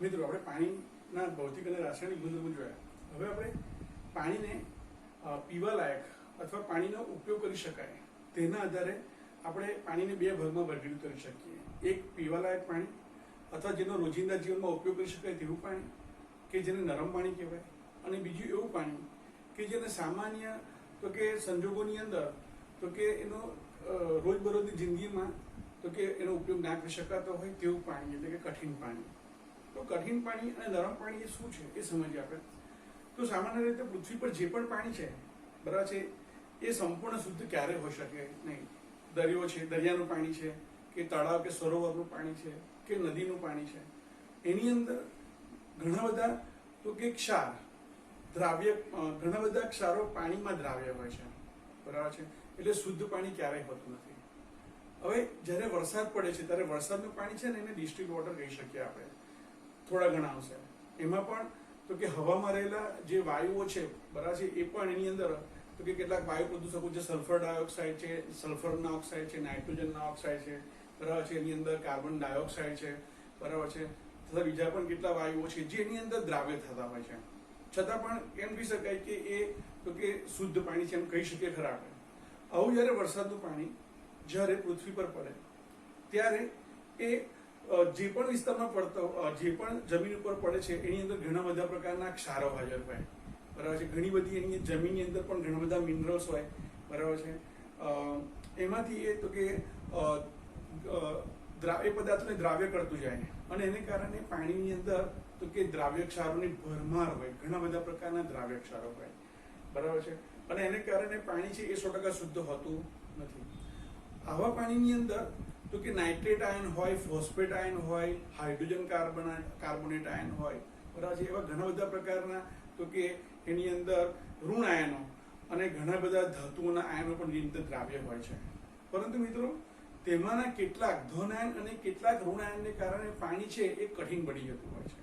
મિત્રો આપણે પાણીના ભૌતિક અને રાસાયણિક ગુણધર્મો જોયા. હવે આપણે પાણીને પીવા લાયક અથવા પાણીનો ઉપયોગ કરી શકાય તેના આધારે આપણે પાણીને બે ભાગમાં વર્ગીકૃત કરી શકીએ. એક પીવા લાયક પાણી અથવા જેનો રોજિંદા જીવનમાં ઉપયોગ કરી શકાય તેવું પાણી કે જેને નરમ પાણી કહેવાય, અને બીજું એવું પાણી કે જેને સામાન્ય તો કે સંજોગોની અંદર તો કે એનો રોજબરોજની જિંદગીમાં તો કે એનો ઉપયોગ ના કરી શકાતો હોય તેવું પાણી એટલે કે કઠિન પાણી. તો કઠિન પાણી અને નરમ પાણી એ શું છે એ સમજીએ આપણે. તો સામાન્ય રીતે પૃથ્વી પર જે પણ પાણી છે બરાબર છે એ સંપૂર્ણ શુદ્ધ ક્યારે હોઈ શકે નહીં. દરિયો છે, દરિયાનું પાણી છે કે તળાવ કે સરોવરનું પાણી છે કે નદીનું પાણી છે, એની અંદર ઘણા બધા તો કે ક્ષાર દ્રાવ્ય ઘણા બધા ક્ષારો પાણીમાં દ્રાવ્ય હોય છે બરાબર છે, એટલે શુદ્ધ પાણી ક્યારેય હોતું નથી. હવે જ્યારે વરસાદ પડે છે ત્યારે વરસાદનું પાણી છે ને એને ડિસ્ટિલ્ડ વોટર કહી શકીએ આપણે થોડા ઘણા અંશે. એમાં પણ તો કે હવામાં રહેલા જે વાયુઓ છે બરાબર છે એ પણ એની અંદર તો કે કેટલાક વાયુ પ્રદૂષકો છે, સલ્ફર ડાયોક્સાઇડ છે, સલ્ફરના ઓક્સાઇડ છે, નાઇટ્રોજનના ઓક્સાઇડ છે બરાબર છે, એની અંદર કાર્બન ડાયોક્સાઇડ છે બરાબર છે, તથા બીજા પણ કેટલા વાયુઓ છે જે એની અંદર દ્રાવ્ય થતા હોય છે. છતાં પણ એમ કહી શકાય કે એ તો કે શુદ્ધ પાણી છે એમ કહી શકીએ ખરા આપણે. આવું જ્યારે વરસાદનું પાણી જ્યારે પૃથ્વી પર પડે ત્યારે એ જે પણ વિસ્તારમાં પડતો જે પણ જમીન ઉપર પડે છે એની અંદર ઘણા બધા પ્રકારના ક્ષારો હાજર હોય બરાબર છે. ઘણી બધી એની જમીનની અંદર પણ ઘણા બધા મિનરલ્સ હોય બરાબર છે. એમાંથી એ તો કે એ પદાર્થોને દ્રાવ્ય કરતું જાય અને એને કારણે પાણીની અંદર તો કે દ્રાવ્ય ક્ષારોની ભરમાર હોય, ઘણા બધા પ્રકારના દ્રાવ્ય ક્ષારો હોય બરાબર છે, અને એને કારણે પાણી છે એ 100% શુદ્ધ હોતું નથી. આવા પાણીની અંદર તો કે નાઇટ્રેટ આયન હોય, ફોસ્ફેટ આયન હોય, હાઇડ્રોજન કાર્બોનેટ આયન હોય બરાબર છે. એવા ઘણા બધા પ્રકારના તો કે એની અંદર ઋણ આયનો અને ઘણા બધા ધાતુઓના આયનો પણ એની અંદર દ્રાવ્ય હોય છે. પરંતુ મિત્રો તેમાંના કેટલાક ધન આયન અને કેટલાક ઋણ આયનને કારણે પાણી છે એ કઠિન બની જતું હોય છે.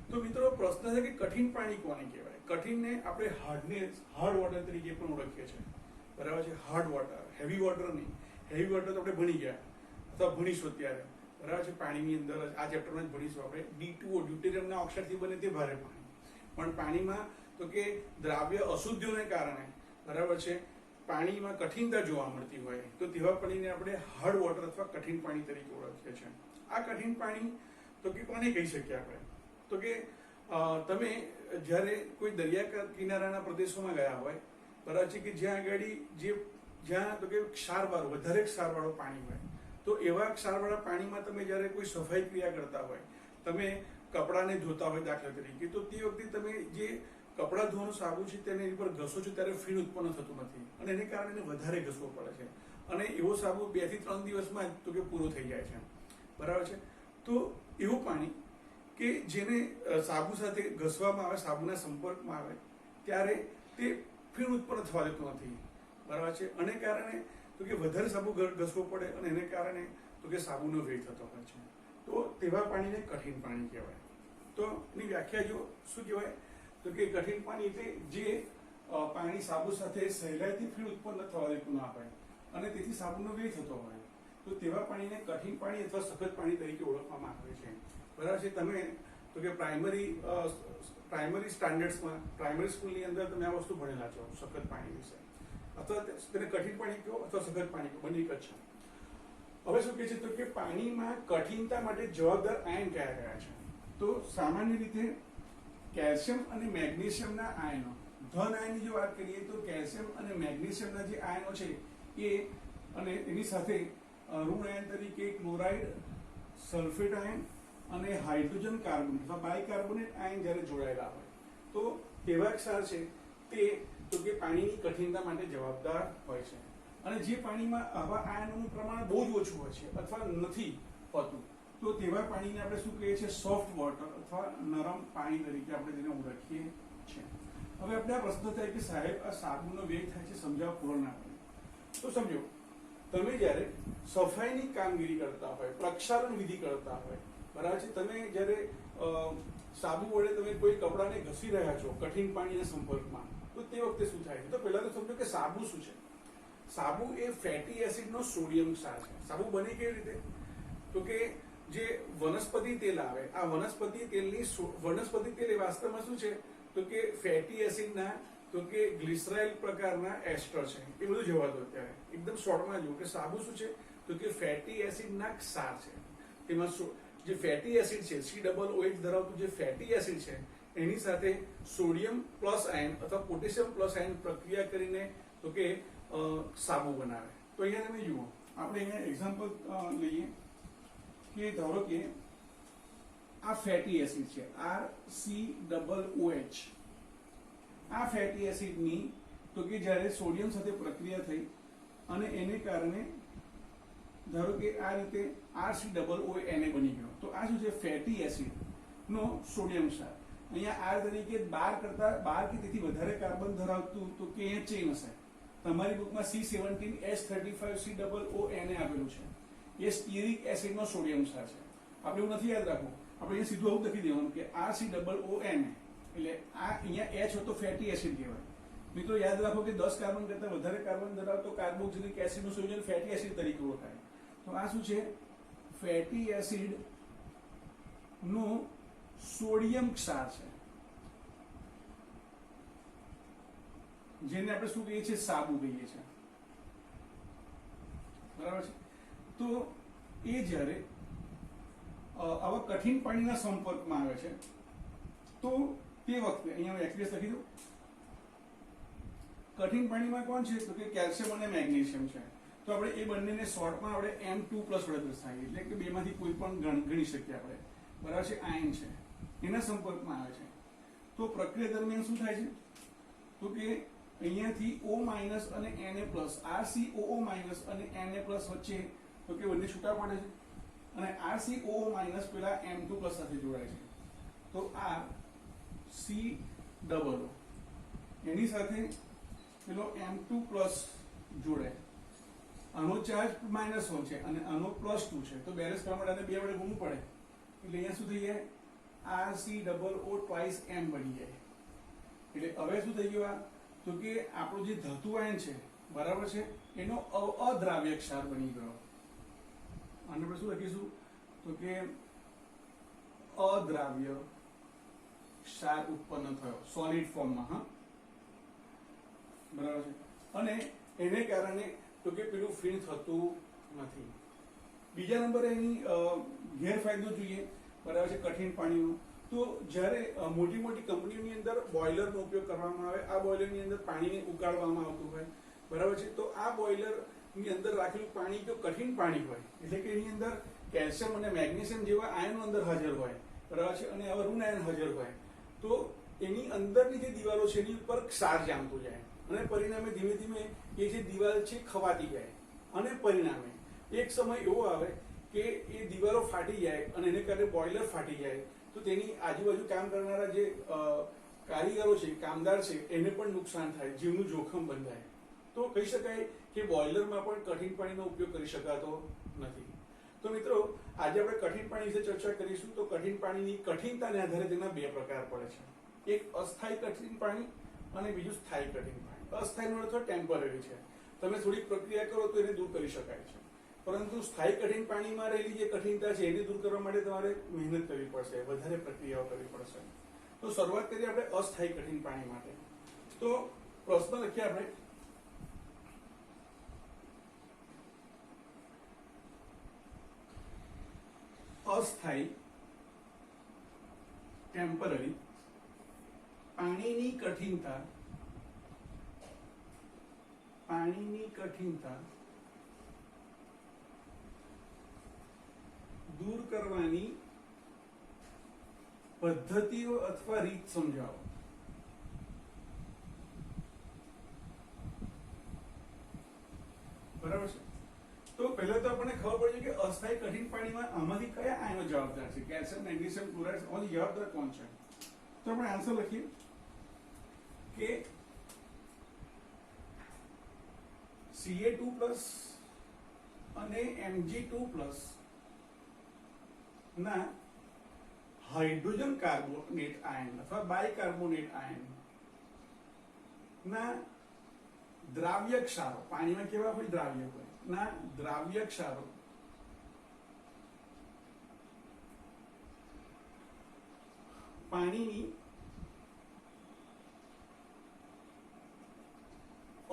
તો મિત્રો પ્રશ્ન છે કે કઠિન પાણી કોને કહેવાય? કઠિનને આપણે હાર્ડ વોટર તરીકે પણ ઓળખીએ છીએ બરાબર છે. હાર્ડ વોટર, હેવી વોટર નહીં. હેવી વોટર તો આપણે ભણી ગયા અથવા ભણીશું અત્યારે બરાબર છે. પાણીની અંદર આ ચેપ્ટરમાં જ ભણીશું આપણે. D2O ડ્યુટેરિયમના ઓક્સાઇડથી બને તે ભારે પાણી. પણ પાણીમાં તો કે દ્રાવ્ય અશુદ્ધિઓને કારણે બરાબર છે પાણીમાં કઠિનતા જોવા મળતી હોય તો તેવા પાણીને આપણે હાર્ડ વોટર અથવા કઠિન પાણી તરીકે ઓળખીએ છીએ. આ કઠિન પાણી તો કે કોને કહી શકીએ આપણે? તો કે તમે જ્યારે કોઈ દરિયા કિનારાના પ્રદેશોમાં ગયા હોય બરાબર છે કે જ્યાં આગળ જ્યાં તો કે ક્ષારવાળું વધારે ક્ષારવાળું પાણી હોય તો એવા ક્ષારવાળા પાણીમાં તમે જ્યારે કોઈ સફાઈ ક્રિયા કરતા હોય, તમે કપડાને ધોતા હોય દાખલા તરીકે, તો તે વખતે તમે જે કપડાં ધોવાનું સાબુ છે તેની ઉપર ઘસો છો ત્યારે ફીણ ઉત્પન્ન થતું નથી અને એને કારણે વધારે ઘસવો પડે છે અને એવો સાબુ 2 થી 3 દિવસમાં તો કે પૂરો થઈ જાય છે બરાબર છે. તો એવું પાણી કે જેને સાબુ સાથે ઘસવામાં આવે, સાબુના સંપર્કમાં આવે ત્યારે તે ફીણ ઉત્પન્ન થવા દેતું નથી બરાબર છે, અને કારણે તો કે વધારે સાબુ ઘસવો પડે અને એને કારણે તો કે સાબુનો વ્યય થતો હોય છે. તો તેવા પાણીને કઠિન પાણી કહેવાય. તો એની વ્યાખ્યા જો શું કહેવાય તો કે કઠિન પાણી એટલે જે પાણી સાબુ સાથે સહેલાઈથી ફીણ ઉત્પન્ન થવા દેતું ના હોય અને તેથી સાબુનો વ્યય થતો હોય તો તેવા પાણીને કઠિન પાણી અથવા સખત પાણી તરીકે ઓળખવામાં આવે છે બરાબર છે. તમે તો કે પ્રાઇમરી સ્ટાન્ડર્ડ્સમાં પ્રાઇમરી સ્કૂલની અંદર તમે આ વસ્તુ ભણેલા છો સખત પાણી વિશે, અથવા તેને કઠિન પાણી કહો અથવા સખત પાણી કહો, બંને એક જ છે. હવે શું કહે છે તો કે પાણીમાં કઠિનતા માટે જવાબદાર આયન કયા કયા છે? તો સામાન્ય રીતે કેલ્શિયમ અને મેગ્નેશિયમના આયનો. ધન આયનની જો વાત કરીએ તો કેલ્શિયમ અને મેગ્નેશિયમના જે આયનો છે એ અને એની સાથે ઋણ આયન તરીકે ક્લોરાઇડ, સલ્ફેટ આયન અને હાઇડ્રોજન કાર્બન અથવા બાયકાર્બોનેટ આયન જ્યારે જોડાયેલા હોય તો તેવા ક્ષાર છે તે તો કે પાણીની કઠિનતા માટે જવાબદાર હોય છે. અને જે પાણીમાં આવા આયનોનું પ્રમાણ બહુ જ ઓછું હોય છે અથવા નથી હોતું તો તેવા પાણીને આપણે શું કહીએ છીએ? સોફ્ટ વોટર અથવા નરમ પાણી તરીકે આપણે તેને ઓળખીએ છીએ. હવે આપણે આ પ્રશ્ન થાય કે સાહેબ આ સાબુનો વ્યય થાય છે સમજાવવા પૂર્ણ ના પડે. તો સમજો તમે જ્યારે સફાઈની કામગીરી કરતા હોય, પ્રક્ષાલન વિધિ કરતા હોય બરાબર છે, તમે જ્યારે સાબુ વડે તમે કોઈ કપડાને ઘસી રહ્યા છો કઠિન પાણીના સંપર્કમાં તો તે વખતે શું થાય છે? તો પહેલા તો સમજો કે સાબુ શું છે? સાબુ એ ફેટી એસિડનો સોડિયમ ક્ષાર છે. સાબુ બને કેવી રીતે? તો કે જે વનસ્પતિ તેલ આવે, આ વનસ્પતિ તેલની વનસ્પતિ તેલ એ વાસ્તવમાં શું છે તો કે ફેટી એસિડના તો કે ગ્લિસરાઇલ પ્રકારના એસ્ટર છે, એ બધું જવાતું અત્યારે એકદમ શોર્ટમાં જુઓ કે સાબુ શું છે તો કે ફેટી એસિડના ક્ષાર છે. તેમાં જે ફેટી એસિડ છે COOH ધરાવતું જે ફેટી એસિડ છે એની સાથે સોડિયમ પ્લસ આયન અથવા પોટેશિયમ પ્લસ આયન પ્રક્રિયા કરીને તો કે સાબુ બનાવે. તો અહીંયા તમે જુઓ, આપણે અહીંયા એક્ઝામ્પલ લઈએ કે ધારો કે આ ફેટી એસિડ છે RCOOH. આ ફેટી એસિડની તો કે જ્યારે સોડિયમ સાથે પ્રક્રિયા થઈ અને એને કારણે ધારો કે આ રીતે RCOONA બની ગયો, તો આ શું છે ફેટી એસિડ નો સોડિયમ ક્ષાર. અહીંયા R તરીકે 12 કે તેથી વધારે કાર્બન ધરાવતું તો કે અહીંયા ચેન હશે. તમારી બુકમાં C17H35COONA આપેલું છે, એ સ્ટીરિક એસિડ નો સોડિયમ ક્ષાર છે. આપણે એવું નથી યાદ રાખવું, આપણે અહીંયા સીધું આવું લખી દેવાનું કે RCOONA એટલે આ અહીંયા H હોય તો ફેટી એસિડ કહેવાય. મિત્રો યાદ રાખો કે 10 કાર્બન કરતા વધારે કાર્બન ધરાવતો કાર્બોક્સિલિક એસિડ નું સંયોજન ફેટી એસિડ તરીકે ઓળખાય. તો આ શું છે ફેટી એસિડ નું સોડિયમ ક્ષાર છે, જેને આપણે શું કહીએ છીએ સાબુ કહીએ છીએ, બરાબર છે. તો એ જ્યારે આવા કઠિન પાણીના સંપર્કમાં આવે છે તો તે વખતે અહીંયા એક્સપ્રેસ લખી દઉં. કઠિન પાણીમાં કોણ છે તો કે કેલ્શિયમ અને મેગ્નેશિયમ છે. તો આપણે એ બંનેને શોર્ટમાં આપણે M2+ વડે દર્શાવીએ, એટલે કે બેમાંથી કોઈ પણ ગણી શકીએ આપણે, બરાબર છે. આયન છે એના સંપર્કમાં આવે છે તો પ્રક્રિયા દરમિયાન શું થાય છે તો કે અહીંયાથી O- અને Na+, RCOO- અને Na+ વચ્ચે તો કે બંને છૂટા પડે છે અને RCOO- પેલા M2+ સાથે જોડાય છે. તો આ COO એની સાથે પેલો M2+ જોડે, આનો ચાર્જ -1 છે અને આનો +2 છે, તો બેલેન્સ કરવા માટે આને 2 વડે ગુણવું પડે, એટલે અહીંયા શું થઈ જાય RCOO twice M બની જાય. એટલે હવે શું થઈ ગયું આ તો કે આપણો જે ધાતુ આયન છે, બરાબર છે, એનો અદ્રાવ્ય ક્ષાર બની ગયો. આને આપણે શું લખીશું તો કે અદ્રાવ્ય ક્ષાર ઉત્પન્ન થયો સોલિડ ફોર્મમાં. હા, બરાબર છે. અને એને કારણે તો કે પેલું ફીણ થતું નથી. બીજા નંબરે એની ગેરફાયદો જોઈએ, બરાબર છે, કઠિન પાણીનો. તો જ્યારે મોટી મોટી કંપનીઓની અંદર બોઇલરનો ઉપયોગ કરવામાં આવે, આ બોઇલરની અંદર પાણીને ઉકાળવામાં આવતું હોય, બરાબર છે, તો આ બોઇલરની અંદર રાખેલું પાણી જો કઠિન પાણી હોય, એટલે કે એની અંદર કેલ્શિયમ અને મેગ્નેશિયમ જેવા આયનો અંદર હાજર હોય, બરાબર છે, અને આવા ઋણ આયન હાજર હોય, તો એની અંદરની જે દિવાલો છે એની ઉપર ક્ષાર જામતું જાય અને પરિણામે ધીમે ધીમે એ જે દિવાલ છે ખવાતી જાય અને પરિણામે એક સમય એવો આવે કે એ દિવાલો ફાટી જાય અને એને કારણે બોઇલર ફાટી જાય, તો તેની આજુબાજુ કામ કરનારા જે કારીગરો છે, કામદાર છે, એને પણ નુકસાન થાય, જીવનું જોખમ બંધાય. તો કહી શકાય કે બોઇલરમાં પણ કઠિન પાણીનો ઉપયોગ કરી શકાતો નથી. તો મિત્રો આજે આપણે કઠિન પાણી વિશે ચર્ચા કરીશું. તો કઠિન પાણીની કઠિનતાને આધારે તેના 2 પ્રકાર પડે છે, એક અસ્થાયી કઠિન પાણી અને બીજું સ્થાયી કઠિન પાણી. અસ્થાયીનો અર્થ ટેમ્પરરી છે, તમે થોડીક પ્રક્રિયા કરો તો એને દૂર કરી શકાય છે, પરંતુ સ્થાયી કઠિન પાણીમાં રહેલી જે કઠિનતા છે એને દૂર કરવા માટે તમારે મહેનત કરવી પડશે, વધારે પ્રક્રિયાઓ કરવી પડશે. તો શરૂઆત કરીએ આપણે અસ્થાયી કઠિન પાણી માટે. તો પ્રશ્ન લખીએ આપણે, અસ્થાયી ટેમ્પરરી પાણીની કઠિનતા દૂર કરવાની પદ્ધતિઓ અથવા રીત સમજાવો. બરાબર છે. તો પહેલા તો આપણને ખબર પડી કે અસ્થાયી કઠિન પાણીમાં આમાંથી કયા આયનો જવાબદાર છે, કેલ્શિયમ, મેગ્નેશિયમ, ક્લોરાઇડ, આમાંથી જવાબદાર કોણ છે. તો આપણે આન્સર લખીએ કે Ca2+ અને Mg2+ ના હાઇડ્રોજન કાર્બોનેટ આયન અથવા બાયકાર્બોનેટ આયન ના દ્રાવ્ય ક્ષારો, પાણીમાં કેવા હોય દ્રાવ્ય હોય, ના દ્રાવ્ય ક્ષારો પાણીની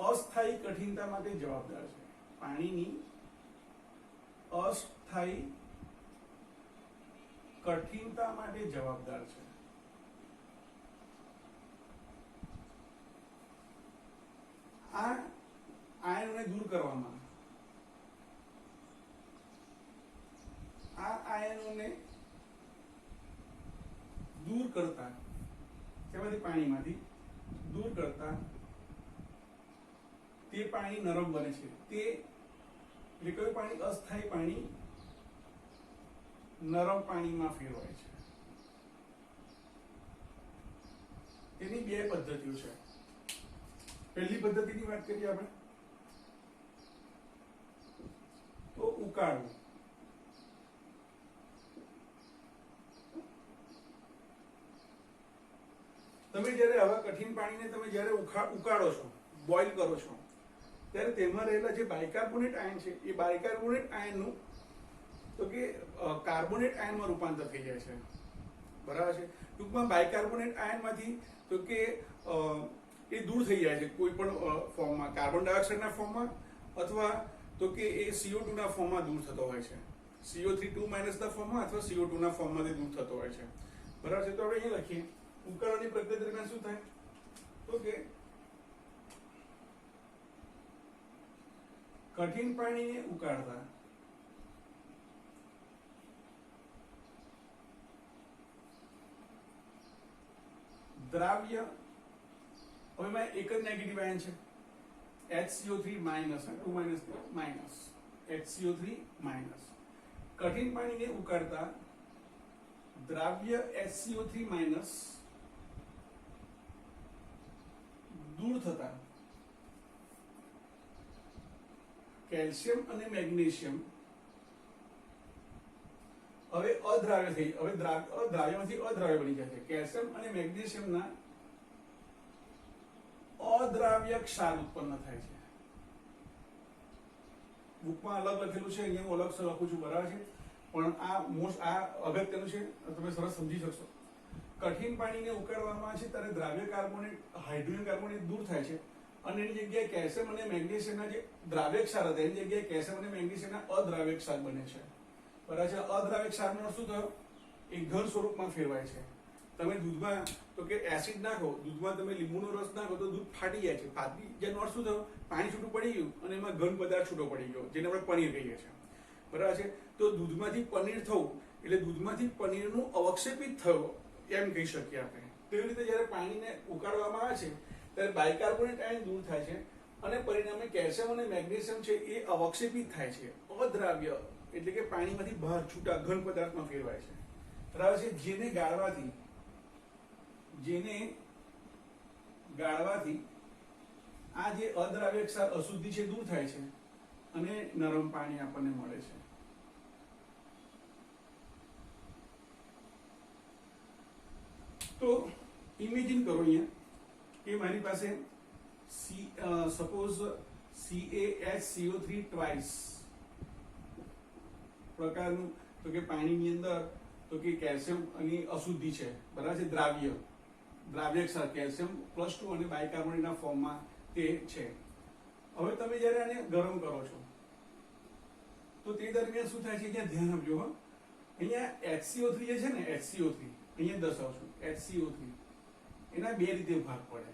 અસ્થાયી કઠિનતા માટે જવાબદાર છે. પાણીની અસ્થાયી કઠિનતા માટે જવાબદાર છે. આ આયનોને દૂર કરવામાં, આ આયનોને દૂર કરતા, તેમાંથી પાણીમાંથી દૂર કરતા તે પાણી નરમ બને છે. તે એટલે કયું પાણી? અસ્થાયી પાણી નરમ પાણીમાં ફેરવાય છે. એની બે પદ્ધતિઓ છે. પહેલી પદ્ધતિની વાત કરીએ આપણે તો ઉકાળવું. તમે જ્યારે આવા કઠિન પાણીને તમે જ્યારે ઉકાળો છો, બોઇલ કરો છો, ત્યારે તેમાં રહેલા જે બાયકાર્બોનેટ આયન છે એ બાયકાર્બોનેટ આયનનું તો કે કાર્બોનેટ આયનમાં રૂપાંતર થઈ જાય છે. બરાબર છે. ટૂંકમાં બાયકાર્બોનેટ આયનમાંથી તો કે એ દૂર થઈ જાય છે કોઈ પણ ફોર્મમાં, કાર્બન ડાયોક્સાઇડના ફોર્મમાં અથવા તો કે એ CO2 ના ફોર્મમાં દૂર થતો હોય છે. CO3 2- ના ફોર્મમાં અથવા CO2 ના ફોર્મમાંથી દૂર થતો હોય છે. બરાબર છે. તો આપણે અહીંયા લખીએ ઉકાળવાની પ્રક્રિયા દરમિયાન શું થાય તો કે કઠિન પાણીને ઉકાળતા દ્રાવ્ય, હવે એમાં એક જ નેગેટિવ આયન છે HCO3 minus, 2 minus HCO3 minus. કઠિન પાણીને ઉકાળતા દ્રાવ્ય HCO3 માઇનસ દૂર થતા કેલ્શિયમ અને મેગ્નેશિયમ હવે અદ્રાવ્ય થઈ, હવે અદ્રાવ્યમાંથી અદ્રાવ્ય બની જાય છે. કેલ્શિયમ અને મેગ્નેશિયમના અદ્રાવ્ય ક્ષાર ઉત્પન્ન થાય છે. બુકમાં અલગ લખેલું છે, અહીંયા હું અલગ લખું છું. બરાબર છે. પણ આ અગત્યનું છે, તમે સરસ સમજી શકશો. કઠિન પાણીને ઉકાળવામાં છે ત્યારે દ્રાવ્ય કાર્બોનેટ, હાઇડ્રોજન કાર્બોનેટ દૂર થાય છે અને એની જગ્યાએ કેલ્શિયમ અને મેગ્નેશિયમના જે દ્રાવ્ય ક્ષાર હતા એની જગ્યાએ કેલ્શિયમ અને મેગ્નેશિયમના અદ્રાવ્ય ક્ષાર બને છે. બરાબર છે. અદ્રાવ્ય ક્ષારનો શું થયો? એ ઘન સ્વરૂપમાં ફેરવાય છે. તમે દૂધમાં તો કે એસિડ નાખો, દૂધમાં તમે લીંબુનો રસ નાખો તો દૂધ ફાટી જાય છે. ફાટી જેનો અર્થ શું થયો? પાણી છૂટું પડી ગયું અને એમાં ઘન પદાર્થ છૂટો પડી ગયો, જેને આપણે પનીર કહીએ છીએ. બરાબર છે. તો દૂધમાંથી પનીર થવું એટલે દૂધમાંથી પનીરનું અવક્ષેપિત થયો એમ કહી શકીએ આપણે. તેવી રીતે જ્યારે પાણીને ઉકાળવામાં આવે છે ત્યારે બાયકાર્બોનેટ આયન દૂર થાય છે અને પરિણામે કેલ્શિયમ અને મેગ્નેશિયમ છે એ અવક્ષેપિત થાય છે. અદ્રાવ્ય એટલે કે પાણીમાંથી બહાર છૂટા ઘન પદાર્થમાં ફેરવાય છે. બરાબર છે. જેને ગાળવાથી આ જે અદ્રાવ્ય ક્ષાર અશુદ્ધિ છે દૂર થાય છે અને નરમ પાણી આપણને મળે છે. તો ઇમેજિન કરો અહીંયા કે મારી પાસે સપોઝ CaHCO3 ટ્વાઇસ પ્રકારનું તો કે પાણીની અંદર તો કે કેલ્શિયમ અને અશુદ્ધિ છે. બરાબર છે. દ્રાવ્ય ક્ષાર કેલ્શિયમ +2 અને બાયકાર્બોનેટના ફોર્મમાં તે છે. હવે તમે જ્યારે આને ગરમ કરો છો તો તે દરમિયાન શું થાય છે? અહીંયા ધ્યાન આપજો. અહીંયા HCO3 જે છે ને, HCO3 અહીંયા દર્શાવશું. HCO3 એના બે રીતે ભાગ પડે.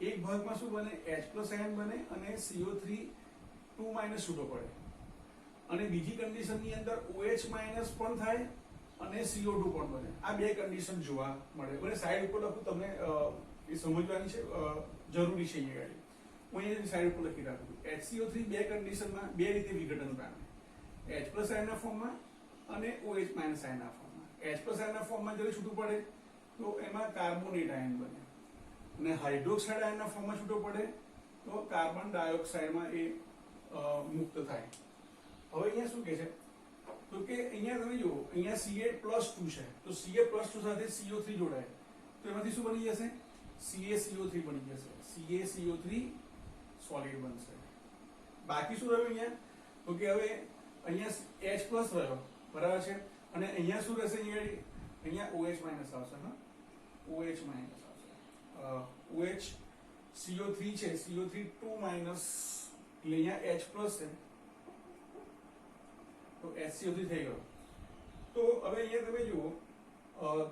એક ભાગમાં શું બને? H+ આયન બને અને CO3 2- છૂટો પડે અને બીજી કન્ડિશનની અંદર OH- પણ થાય અને CO2 પણ બને. આ બે કન્ડિશન જોવા મળે. મને સાઈડ ઉપર લખું, તમને એ સમજવાની છે, જરૂરી છે. અહીંયા હું અહીંયા સાઈડ ઉપર લખી રાખું છું. HCO3 બે કન્ડિશનમાં બે રીતે વિઘટન પામે. H+ આયનના ફોર્મમાં અને OH- આયનના ફોર્મમાં. H+ આયનના ફોર્મમાં જ્યારે છૂટું પડે તો એમાં કાર્બોનેટ આયન બને અને હાઇડ્રોક્સાઇડ આયનના ફોર્મમાં છૂટો પડે તો કાર્બન ડાયોક્સાઇડમાં એ મુક્ત થાય. હવે અહીંયા શું કહે છે તો કે અહીંયા તમે જુઓ, અહીંયા Ca+2 છે તો Ca+2 સાથે CO3 જોડાય તો એમાંથી શું બની જશે? CaCO3 બની જશે. CaCO3 સોલિડ બનશે. બાકી શું રહ્યું અહીંયા તો કે હવે અહીંયા H+ રહ્યો. બરાબર છે. અને અહીંયા શું રહેશે? અહીંયા OH- આવશે. હા, OH માઇનસ આવશે. OH CO3 છે, CO3 2 માઇનસ એટલે અહીંયા H પ્લસ છે તો HCO3 થઈ ગયો. તો હવે અહીંયા તમે જુઓ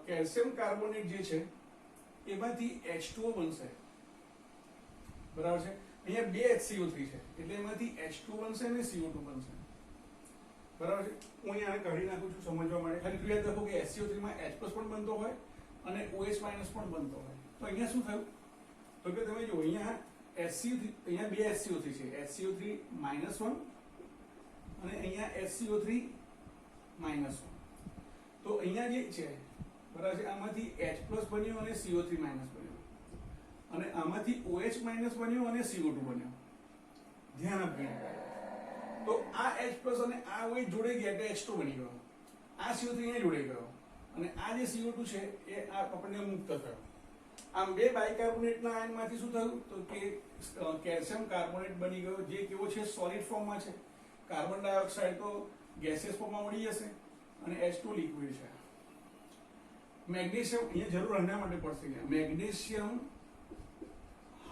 કેલ્શિયમ કાર્બોનેટ જે છે એમાંથી H2O બનશે, બરાબર છે. અહીંયા બે HCO3 છે એટલે એમાંથી H2 બનશે અને CO2 બનશે, બરાબર છે. હું અહીંયા કાઢી નાખું છું સમજવા માટે. ખાલી યાદ રાખો કે HCO3 માં H+ પણ બનતો હોય અને OH- પણ બનતો હોય. તો અહીંયા શું થયું તો કે તમે જો અહીંયા HCO3, અહીંયા બે HCO3 છે, HCO3 -1 અને અહીંયા HCO3 -1. તો અહીંયા જે છે બરાબર છે આમાંથી H+ બન્યો અને CO3 બન્યો અને આમાંથી OH- બન્યો અને CO2 બન્યો. ધ્યાન આપજો. તો આ H+ અને આ OH જોડે ગયા એટલે H2 બની ગયો, આ CO3 અહીંયા જોડે ગયો અને આ જે CO2 છે એ આ આપણને મુક્ત થયો. આમ બે બાયકાર્બોનેટના આયનમાંથી શું થયું તો કે કેલ્શિયમ કાર્બોનેટ બની ગયો, જે કેવો છે સોલિડ ફોર્મમાં છે. કાર્બન ડાયોક્સાઇડ તો ગેસિયસ ફોર્મમાં મળી જશે અને H2 લિક્વિડ છે. મેગ્નેશિયમ અહીંયા જરૂર આના માટે પડશે, મેગ્નેશિયમ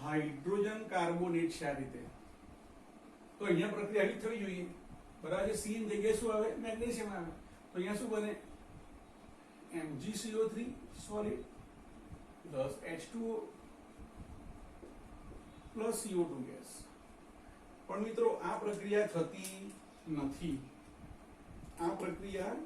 હાઇડ્રોજન કાર્બોનેટ છે આ રીતે. તો અહીંયા પ્રક્રિયા આવી થવી જોઈએ, બરાબર છે. સી ની જગ્યાએ શું આવે મેગ્નેશિયમ આવે તો અહીંયા શું બને MgCO3 solid plus H2O plus CO2 gas. પણ મિત્રો આ પ્રક્રિયા થતી નથી, આ પ્રક્રિયા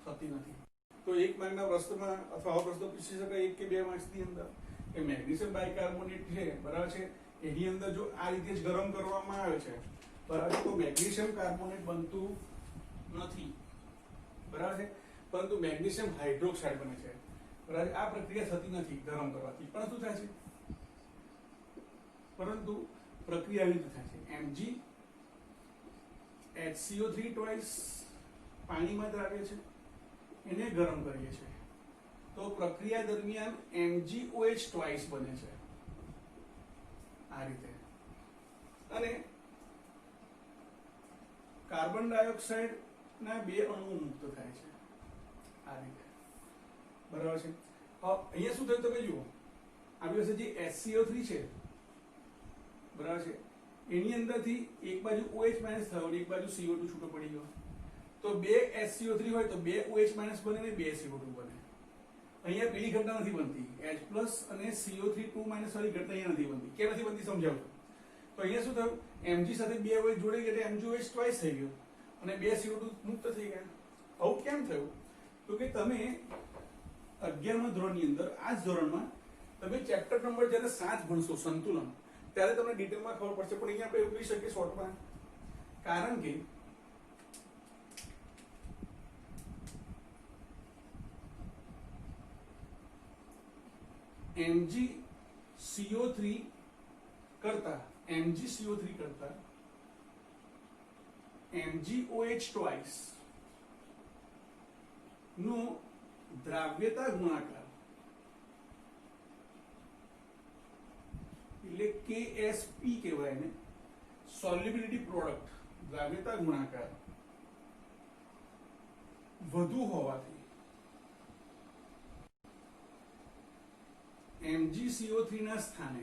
થતી નથી. તો એક માર્કના પ્રશ્નમાં અથવા આવો પ્રશ્ન પૂછી શકાય 1 કે 2 માર્ક્સની અંદર કે મેગ્નેશિયમ બાયકાર્બોનેટ છે, બરાબર છે, એની અંદર જો આ રીતે જ ગરમ કરવામાં આવે છે, બરાબર, તો મેગ્નેશિયમ કાર્બોનેટ બનતું નથી, બરાબર છે, પરંતુ મેગ્નેશિયમ હાઇડ્રોક્સાઇડ બને છે, બરાબર. આ પ્રક્રિયા થતી નથી ગરમ કરવાથી, પણ શું થાય છે પરંતુ પ્રક્રિયા આવી રીતે થાય છે. MgHCO3 ટ્વાઇસ પાણીમાં દ્રાવ્ય છે, એને ગરમ કરીએ છીએ તો પ્રક્રિયા દરમિયાન MgOH ટ્વાઇસ બને છે આ રીતે. અને કાર્બન ડાયોક્સાઇડ ના બે અણુ મુક્ત થાય છે આ રીતે, બરાબર છે. અહીંયા શું થયું તમે જુઓ, આપણી પાસે જે HCO3 છે, બરાબર છે, એની અંદરથી એક બાજુ OH- થયો અને એક બાજુ CO2 છૂટો પડી ગયો. તો બે HCO3 હોય તો બે OH- બને અને બે CO2 બને. અહીંયા પેલી ઘટના નથી બનતી, H+ અને CO3 2- વાળી ઘટના અહીંયા નથી બનતી. કેમ નથી બનતી સમજાવું. તો અહીંયા શું થયું, Mg સાથે બે OH જોડે ગયા એટલે MgOH ટ્વાઇસ થઈ ગયો અને બે CO2 મુક્ત થઈ ગયા. આવું કેમ થયું તો કે તમે 11મા ધોરણની અંદર આ જ ધોરણમાં તમે ચેપ્ટર નંબર જ્યારે 7 ભણશો સંતુલન, ત્યારે તમને ડિટેલમાં ખબર પડશે. પણ અહીંયા આપણે એવું કહી શકીએ શોર્ટમાં, કારણ કે MgCO3 કરતા MgOH ટ્વાઇસ નો દ્રાવ્યતા ગુણાકાર એટલે KSP કહેવાય ને, સોલ્યુબિલિટી પ્રોડક્ટ, દ્રાવ્યતા ગુણાકાર વધુ હોવાથી MgCO3 ના સ્થાને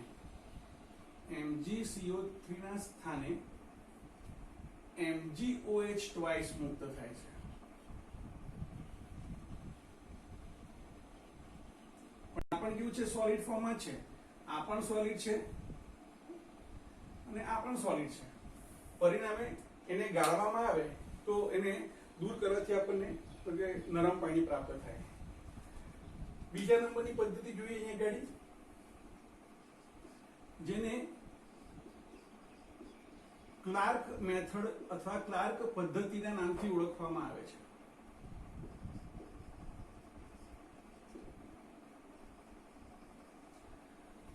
MgOH ટ્વાઇસ મુક્ત થાય છે. પણ આ પણ કેવું છે, સોલિડ ફોર્મમાં છે. આ પણ સોલિડ છે અને આ પણ સોલિડ છે. પરિણામે એને ગાળવામાં આવે તો એને દૂર કરવાથી આપણને તો કે નરમ પાણી પ્રાપ્ત થાય. બીજા નંબરની પદ્ધતિ જોઈએ અહીંયા ગાડી, જેને ક્લાર્ક મેથડ અથવા ક્લાર્ક પદ્ધતિના નામથી ઓળખવામાં આવે છે.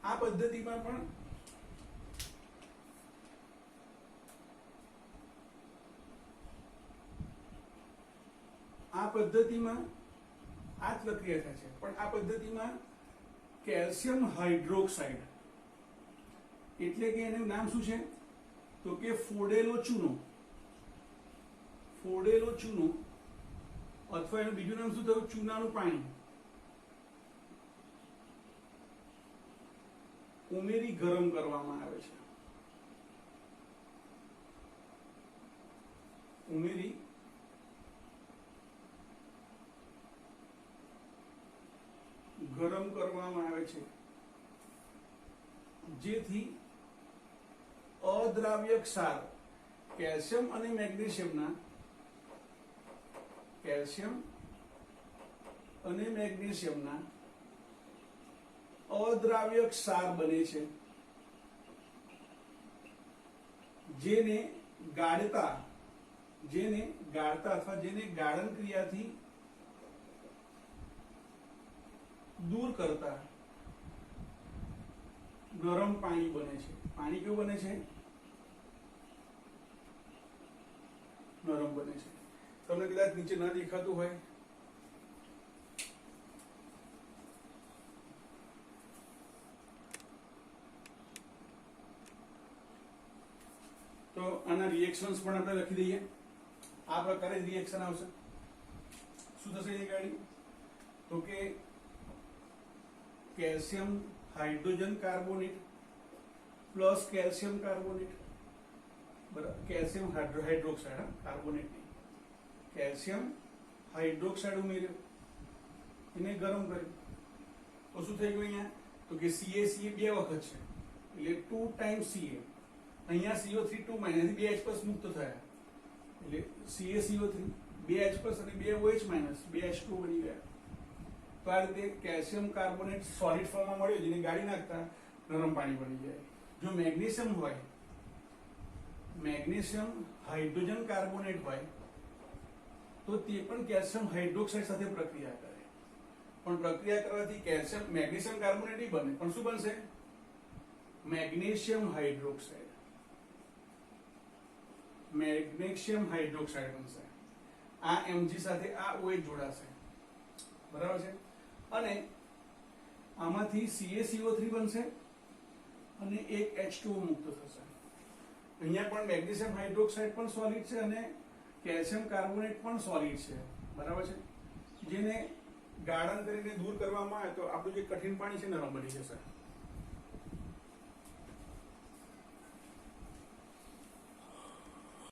આ પદ્ધતિમાં પણ આ પદ્ધતિમાં આ જ પ્રક્રિયા થાય છે, પણ આ પદ્ધતિમાં કેલ્શિયમ હાઇડ્રોક્સાઇડ એટલે કે એનું નામ શું છે તો કે ફોડેલો ચૂનો અથવા એનું બીજું નામ શું થયું, ચૂનાનું પાણી. ઉમેરી ગરમ કરવામાં આવે છે. ઉમેરી ગરમ કરવામાં આવે છે, જેથી અદ્રાવ્ય ક્ષાર કેલ્શિયમ અને મેગ્નેશિયમના અદ્રાવ્ય ક્ષાર બને છે, જેને ગાળતા અથવા જેને ગાળણ ક્રિયાથી દૂર કરતા ગરમ પાણી બને છે. પાણી કેવું બને છે? નરમ બને છે. તમને કદાચ નીચે ના દેખાતું હોય તો આના રિએક્શન્સ પણ આપણે લખી દઈએ. આ પ્રકારે રિએક્શન આવશે. શું થશે એ ગાડી? તો કે calcium hydrogen carbonate plus calcium carbonate, બરાબર, કેલ્શિયમ હાઇડ્રોક્સાઇડ, કાર્બોનેટ નહીં, કેલ્શિયમ હાઇડ્રોક્સાઇડ ઉમેર્યો, એને ગરમ કર્યું તો શું થઈ ગયું અહીંયા? તો કે CaCa બે વખત છે એટલે 2 ટાઈમ્સ Ca. અહીંયા CO3 2 માઇનસ 2 H+ મુક્ત થયા એટલે CaCO3 2 H+ અને 2 OH માઇનસ 2 H2 બની ગયા. તો આ રીતે કેલ્શિયમ કાર્બોનેટ સોલિડ ફોર્મમાં મળ્યો, જેને ગાળી નાખતા ગરમ પાણી બની જાય. જો મેગ્નેશિયમ હોય, મેગ્નેશિયમ હાઇડ્રોજન કાર્બોનેટ હોય તો તે પણ કેલ્શિયમ હાઇડ્રોક્સાઇડ સાથે પ્રક્રિયા કરે, પણ પ્રક્રિયા કરવાથી કેલ્શિયમ મેગ્નેશિયમ કાર્બોનેટ નહીં બને, પણ શું બનશે? મેગ્નેશિયમ હાઇડ્રોક્સાઇડ બનશે. આ Mg સાથે આ OH જોડાશે, બરાબર છે, અને આમાંથી CaCO3 બનશે અને એક H2O મુક્ત થશે. અહીંયા પણ મેગ્નેશિયમ હાઇડ્રોક્સાઇડ પણ સોલિડ છે અને કેલ્શિયમ કાર્બોનેટ પણ સોલિડ છે, બરાબર છે, જેને ગાળણ કરીને દૂર કરવામાં આવે તો આપણું જે કઠિન પાણી છે નરમ બની જશે.